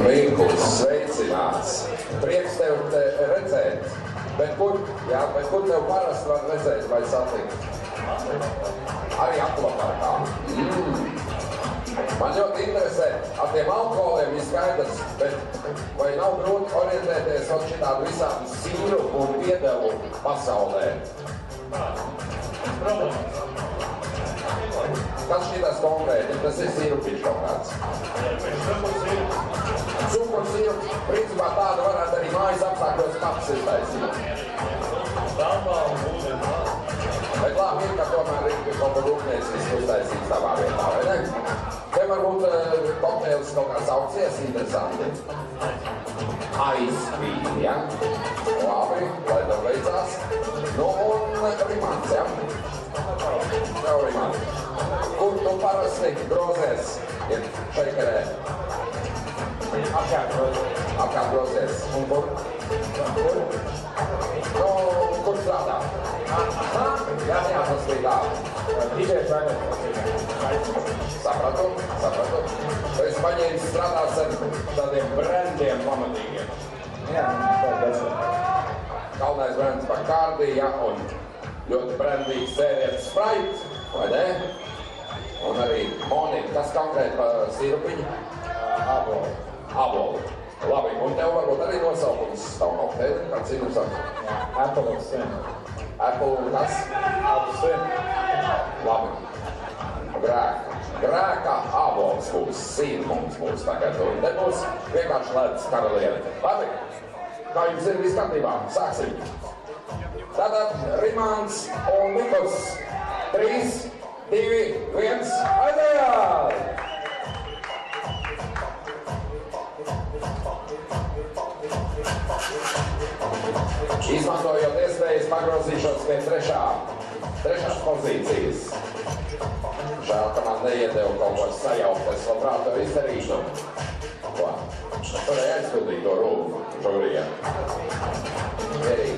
Mikls, sveicināts. Prieks tev te redzēt. Bet kur tev parasti var redzēt vai satikt? Arī akvaparkā. Man ļoti interesē, ar tiem alkoholiem ir skaidrs, bet vai nav grūti orientēties ar šitādu visādu sīrupu un piedelu pasaulē? Kas šitas konkrēti? Tas ir sīrupiņš kaut kāds. Cukursīrups, principā tādu varētu arī mājas apstākļos pats iztaisīt. Bet labi ir, ka tomēr ir kaut kā rūpnieciski uztaisīts tavā vietā, vai ne? Te varbūt kokteilis kaut kāds aucies interesanti. Aizvīni, ja? Labi, lai tev veicās. Nu, un rimants, ja? Tev rimants. Kur tu parasti grozies? Ir šeikerē. Apkārt grozies. Un kur? Nu, kur strādā? Jā, tas bija tā. Sapratu. Tu esi paņēmis strādāt ar tādiem brandiem pamatīgiem. Jā, tas ir. Galvenais brands Bacardi, ja, un ļoti brandīgs sērietis Sprite, vai ne? Un arī Monika, kas konkrēti pa sīrupiņu? Aboli. Labi, un tev varbūt arī nosaukums tavu kokteili, kāds ir nosaukt? Jā, Apple Sin. Apple un kas? Apple Sin. Labi. Grēka ābols būs, Sin mums būs tagad, un te būs vienkārši ledus karaliene. Labi, kā jums ir viss kārtībā? Sāksim. Tātad Rimants un Mikls. 3, 2, 1, aizējāt! Izmantojot iespējas pagrozīšos pie trešās pozīcijas. Žēl, ka man neiedeva kaut ko sajaukt, es labprāt to izdarītu. Ko? Varēja aizpildīt to rūmu žūrijā. Mierīgi.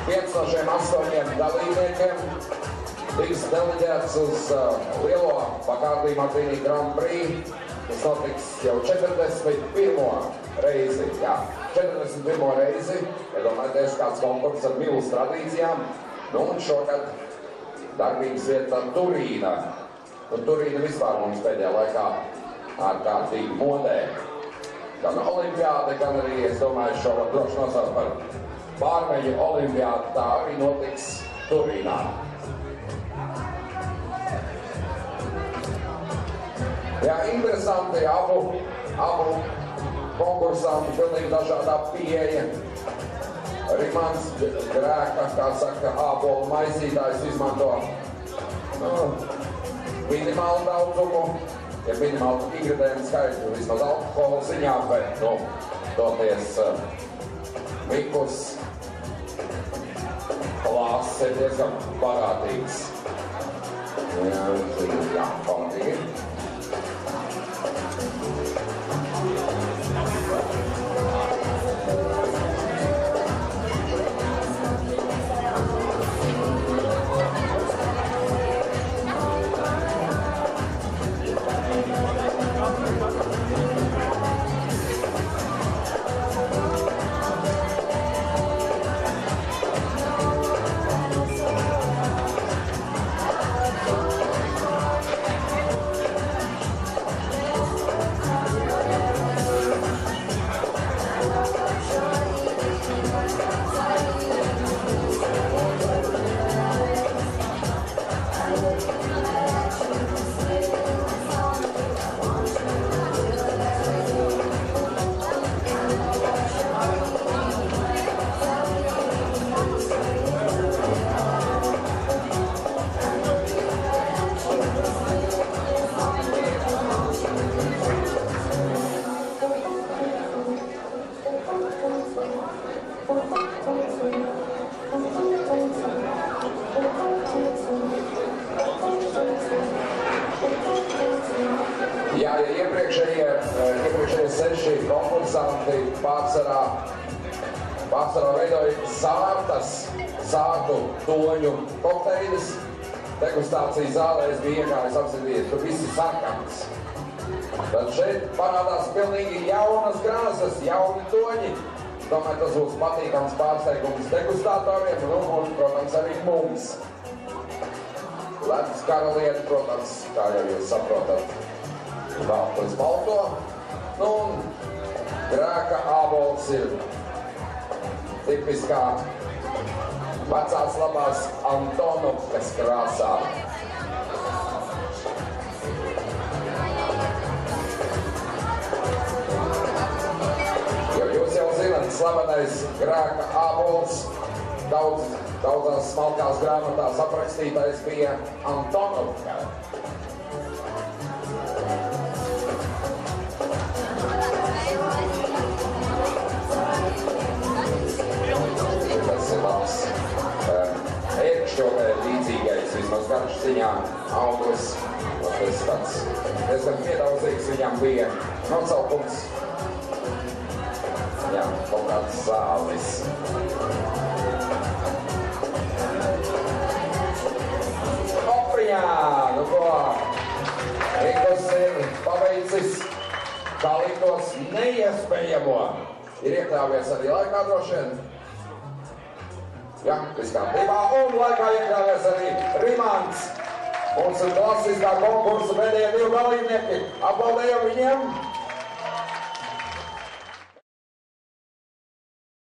Viens no šiem 8 dalībniekiem tiks deleģēts uz lielo Bacardi Martini Grand Prix, kas notiks jau 41. reizi. Jā, 41. reizi. Iedomājieties, kāds konkurss ar milzu tradīcijām. Nu, un šogad darbības vieta Turīna. Un Turīna vispār mums pēdējā laikā ārkārtīgi modē. Gan olimpiāde, gan arī, es domāju, šo var droši nosaukt par Pārmeļu olimpiādu, tā arī notiks Turīnā. Jā, interesanti abu konkursām pilnīgi dažādā pieeja. Rimants Grēka, kā saka, ābolu maisītājs izmanto minimālu daudzumu, ja minimālu ingredientu skaitu, vismaz alkohola ziņā, bet, doties Mikls klāsts ir diezgan bagātīgs. Jā, paldies. Jā, ja iepriekšējie 6 konkursanti pārsvarā veidoja sārtu toņu kokteiļus, degustācijas zālēs bija iegājis apskatīties, tur viss ir sarkans. Tad šeit parādās pilnīgi jaunas krāsas, jauni toņi. Domāju, tas būs patīkams pārsteigums degustātoriem un, protams, arī mums. Ledus karalieti, protams, kā jau jūs saprotat, vēl pēc balto. Nu, un grēka ābols ir tipiskā vecās labās Antonovkas krāsā. Jūs jau zināt, slavenais grēka ābols, daudzās smalkās grāmatās aprakstītais bija Antonovka. Tas ir labs ērkšķotē līdzīgais, vismaz garš ziņā auglis. Tas tāds diezgan piedauzīgs viņam bija nosaukums. Jā, kaut kāds zālis. Opriņā! Nu ko? Rīkos ir paveicis kalītos neiespējamo. Ir iekļāvies arī laikā droši vien. Jā, viss kārtībā. Un laikā iekļāvies arī Rimants. Mums ir klasiskā konkursa pēdējie 2 dalībnieki. Aplaudējam viņiem!